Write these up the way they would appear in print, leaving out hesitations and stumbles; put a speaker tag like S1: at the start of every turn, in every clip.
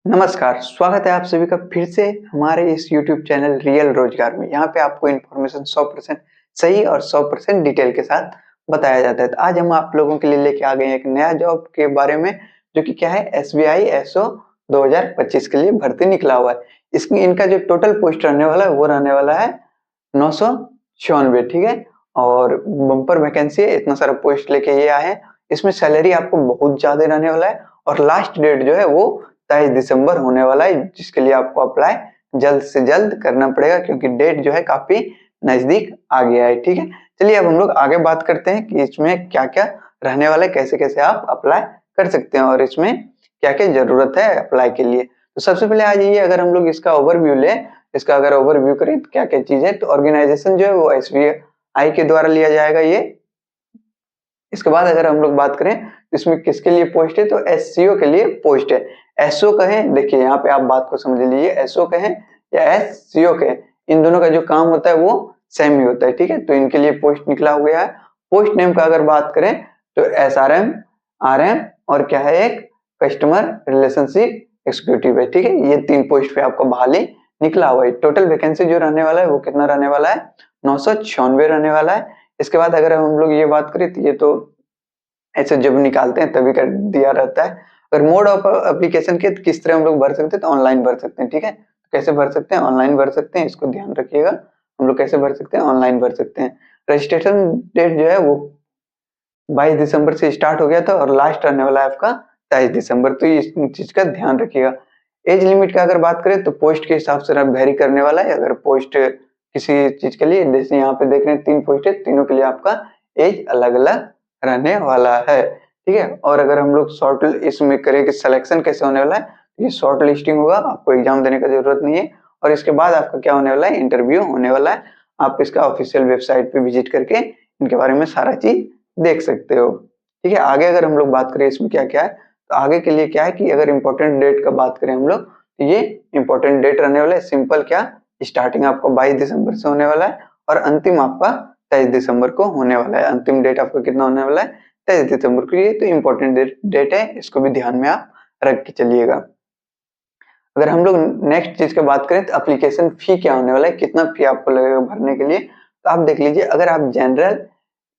S1: नमस्कार, स्वागत है आप सभी का फिर से हमारे इस YouTube चैनल रियल रोजगार में। यहाँ पे आपको इन्फॉर्मेशन 100% सही और 100% डिटेल के साथ बताया जाता है। तो आज हम आप लोगों के लिए लेके आ गए हैं एक नया जॉब के बारे में, जो कि क्या है, एसबीआई एसओ 2025 के लिए भर्ती निकला हुआ है। इसकी इनका जो टोटल पोस्ट रहने वाला है वो रहने वाला है 996, ठीक है। और बम्पर वैकेंसी है, इतना सारा पोस्ट लेके ये आए हैं। इसमें सैलरी आपको बहुत ज्यादा रहने वाला है और लास्ट डेट जो है वो 23 दिसंबर होने वाला है, जिसके लिए आपको अप्लाई जल्द से जल्द करना पड़ेगा क्योंकि डेट जो है काफी नजदीक आ गया है, ठीक है। चलिए अब हम लोग आगे बात करते हैं कि इसमें क्या क्या रहने वाला है, कैसे कैसे आप अप्लाई कर सकते हैं और इसमें क्या क्या जरूरत है अप्लाई के लिए। तो सबसे पहले आ जाइए, अगर हम लोग इसका ओवरव्यू लें, इसका अगर ओवरव्यू करें तो क्या क्या चीज है। तो ऑर्गेनाइजेशन जो है वो एसबीआई के द्वारा लिया जाएगा ये। इसके बाद अगर हम लोग बात करें इसमें किसके लिए पोस्ट है, तो एससीओ के लिए पोस्ट है। एसओ कहें, देखिए यहाँ पे आप बात को समझ लीजिए, एसओ कहें या एससीओ कहें, इन दोनों का जो काम होता है वो सेम ही होता है, ठीक है। तो इनके लिए पोस्ट निकला हुआ है। पोस्ट नेम का अगर बात करें तो एसआरएम, आरएम और क्या है, एक कस्टमर रिलेशनशिप एक्जीक्यूटिव है, ठीक है। ये 3 पोस्ट पे आपको बहाली निकला हुआ है। टोटल वैकेंसी जो रहने वाला है वो कितना रहने वाला है, 996 रहने वाला है। इसके बाद अगर हम लोग ये बात करें तो ये तो ऐसे जब निकालते हैं तभी कर दिया रहता है। अगर मोड ऑफ एप्लीकेशन के किस तरह हम लोग भर सकते हैं, तो ऑनलाइन भर सकते हैं, ठीक है। कैसे भर सकते हैं, ऑनलाइन भर सकते हैं, इसको ध्यान रखिएगा। हम लोग कैसे भर सकते हैं, ऑनलाइन भर सकते हैं। रजिस्ट्रेशन डेट जो है वो 22 दिसंबर से स्टार्ट हो गया था और लास्ट रहने वाला है आपका 23 दिसंबर, तो इस चीज का ध्यान रखिएगा। एज लिमिट का अगर बात करें तो पोस्ट के हिसाब से वेरी करने वाला है। अगर पोस्ट किसी चीज के लिए, जैसे यहाँ पे देख रहे हैं 3 पोस्ट है, तीनों के लिए आपका एज अलग अलग रहने वाला है, ठीक है। और अगर हम लोग शॉर्ट इसमें करें कि सिलेक्शन कैसे होने वाला है, ये शॉर्ट लिस्टिंग होगा, आपको एग्जाम देने का जरूरत नहीं है। और इसके बाद आपका क्या होने वाला है, इंटरव्यू होने वाला है। आप इसका ऑफिशियल वेबसाइट पे विजिट करके इनके बारे में सारा चीज देख सकते हो, ठीक है। आगे अगर हम लोग बात करें इसमें क्या क्या है, तो आगे के लिए क्या है कि अगर इम्पोर्टेंट डेट का बात करें हम लोग, तो ये इम्पोर्टेंट डेट रहने वाला है। सिंपल क्या, स्टार्टिंग आपको 22 दिसंबर से होने वाला है और अंतिम आपका 23 दिसंबर को होने वाला है। अंतिम डेट आपका कितना होने वाला है, 23 दिसंबर को। ये तो इम्पोर्टेंट डेट है, इसको भी ध्यान में आप रख के चलिएगा। अगर हम लोग नेक्स्ट चीज की बात करें तो एप्लीकेशन फी क्या होने वाला है, कितना फी आपको लगेगा भरने के लिए, तो आप देख लीजिए। अगर आप जनरल,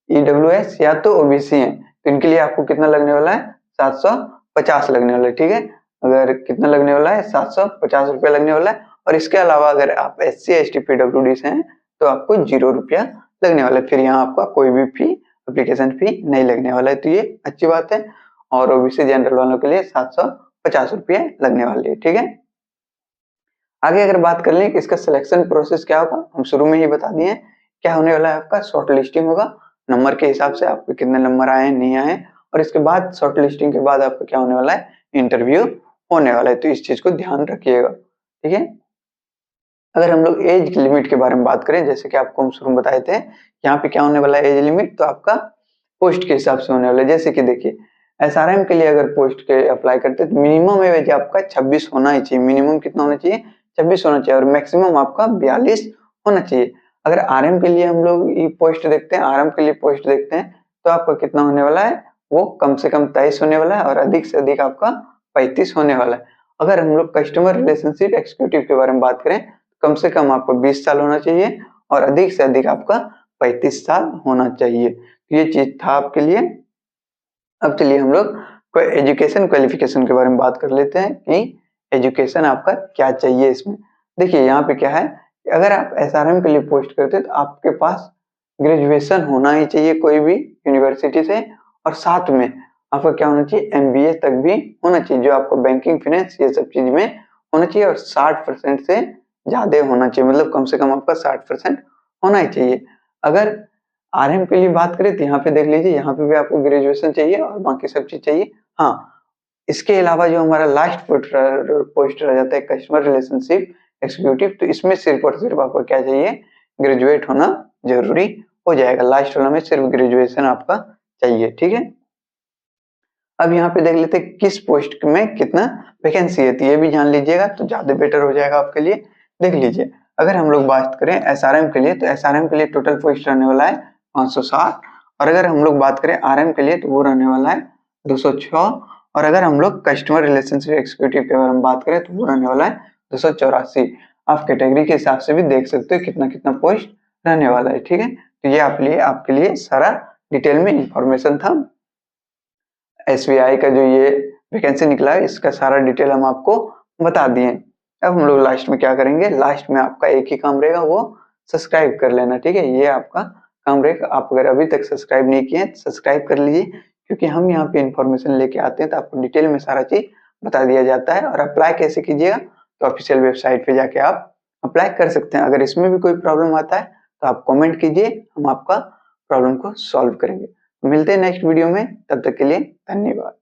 S1: ईडब्ल्यूएस या तो ओबीसी हैं तो इनके लिए आपको कितना लगने वाला है, 750 लगने वाला है, ठीक है। अगर कितना लगने वाला है, 750 रुपया लगने वाला है। और इसके अलावा अगर आप SC ST PWD से हैं तो आपको 0 रुपया लगने वाला है। फिर यहाँ आपका कोई भी फी, एप्लीकेशन फी नहीं लगने वाला है, तो ये अच्छी बात है। और ओबीसी जनरल वालों के लिए 750 रुपये लगने वाले है, ठीक है। आगे अगर बात कर लें कि इसका सिलेक्शन प्रोसेस क्या होगा, हम शुरू में ही बता दिए हैं। क्या होने वाला है, आपका शॉर्ट लिस्टिंग होगा, नंबर के हिसाब से आपके कितने नंबर आए हैं नहीं आए, और इसके बाद शॉर्ट लिस्टिंग के बाद आपका क्या होने वाला है, इंटरव्यू होने वाला है। तो इस चीज को ध्यान रखिएगा, ठीक है। अगर हम लोग एज लिमिट के बारे में बात करें, जैसे कि आपको हम शुरू में बताए थे, यहाँ पे क्या होने वाला है एज लिमिट, तो आपका पोस्ट के हिसाब से होने वाला है। जैसे कि देखिए, एसआरएम के लिए अगर पोस्ट के अप्लाई करते हैं तो मिनिमम एज आपका 26 होना ही चाहिए। मिनिमम कितना होना चाहिए, 26 होना चाहिए, और मैक्सिमम आपका 42 होना चाहिए। अगर आरएम के लिए हम लोग ये पोस्ट देखते हैं, आरएम के लिए पोस्ट देखते हैं, तो आपका कितना होने वाला है, वो कम से कम 23 होने वाला है और अधिक से अधिक आपका 35 होने वाला है। अगर हम लोग कस्टमर रिलेशनशिप एक्जीक्यूटिव के बारे में बात करें, कम से कम आपको 20 साल होना चाहिए और अधिक से अधिक आपका 35 साल होना चाहिए। ये चीज था आपके लिए। अब चलिए हम लोग कोई एजुकेशन क्वालिफिकेशन के बारे में बात कर लेते हैं कि एजुकेशन आपका क्या चाहिए इसमें। देखिए यहाँ पे क्या है, अगर आप एसआरएम के लिए पोस्ट करते हैं तो आपके पास ग्रेजुएशन होना ही चाहिए कोई भी यूनिवर्सिटी से, और साथ में आपका क्या होना चाहिए, एमबीए तक भी होना चाहिए, जो आपको बैंकिंग फाइनेंस ये सब चीज में होना चाहिए, और 60% से ज्यादा होना चाहिए, मतलब कम से कम आपका 60% होना ही चाहिए। अगर आरएम के लिए बात करें तो यहाँ पे देख लीजिए, यहाँ पे भी आपको ग्रेजुएशन चाहिए और बाकी सब चीज चाहिए। हाँ, इसके अलावा जो हमारा लास्ट पोस्ट रह जाता है कस्टमर रिलेशनशिप एक्जीक्यूटिव, तो इसमें सिर्फ और सिर्फ आपको क्या चाहिए, ग्रेजुएट होना जरूरी हो जाएगा। लास्ट वाला में सिर्फ ग्रेजुएशन आपका चाहिए, ठीक है। अब यहाँ पे देख लेते हैं किस पोस्ट में कितना वैकेंसी है, तो ये भी जान लीजिएगा तो ज्यादा बेटर हो जाएगा आपके लिए। देख लीजिए, अगर हम लोग बात करें एसआरएम के लिए, तो एसआरएम के लिए टोटल पोस्ट रहने वाला है 560, और अगर हम लोग बात करें आरएम के लिए तो वो रहने वाला है 206, और अगर हम लोग कस्टमर रिलेशनशिप एग्जीक्यूटिव के बारे में बात करें तो वो रहने वाला है 284। आप कैटेगरी के हिसाब से भी देख सकते हो कितना कितना पोस्ट रहने वाला है। ठीक है, तो ये आपके लिए सारा डिटेल में इंफॉर्मेशन था। SBI का जो ये वैकेंसी निकला है इसका सारा डिटेल हम आपको बता दिए। अब हम लोग लास्ट में क्या करेंगे, लास्ट में आपका एक ही काम रहेगा, वो सब्सक्राइब कर लेना। ठीक है, ये आपका काम रहेगा। आप अगर अभी तक सब्सक्राइब नहीं किए तो सब्सक्राइब कर लीजिए, क्योंकि हम यहाँ पे इंफॉर्मेशन लेके आते हैं तो आपको डिटेल में सारा चीज बता दिया जाता है। और अप्लाई कैसे कीजिएगा, तो ऑफिशियल वेबसाइट पे जाके आप अप्लाई कर सकते हैं। अगर इसमें भी कोई प्रॉब्लम आता है तो आप कमेंट कीजिए, हम आपका प्रॉब्लम को सॉल्व करेंगे। मिलते हैं नेक्स्ट वीडियो में, तब तक के लिए धन्यवाद।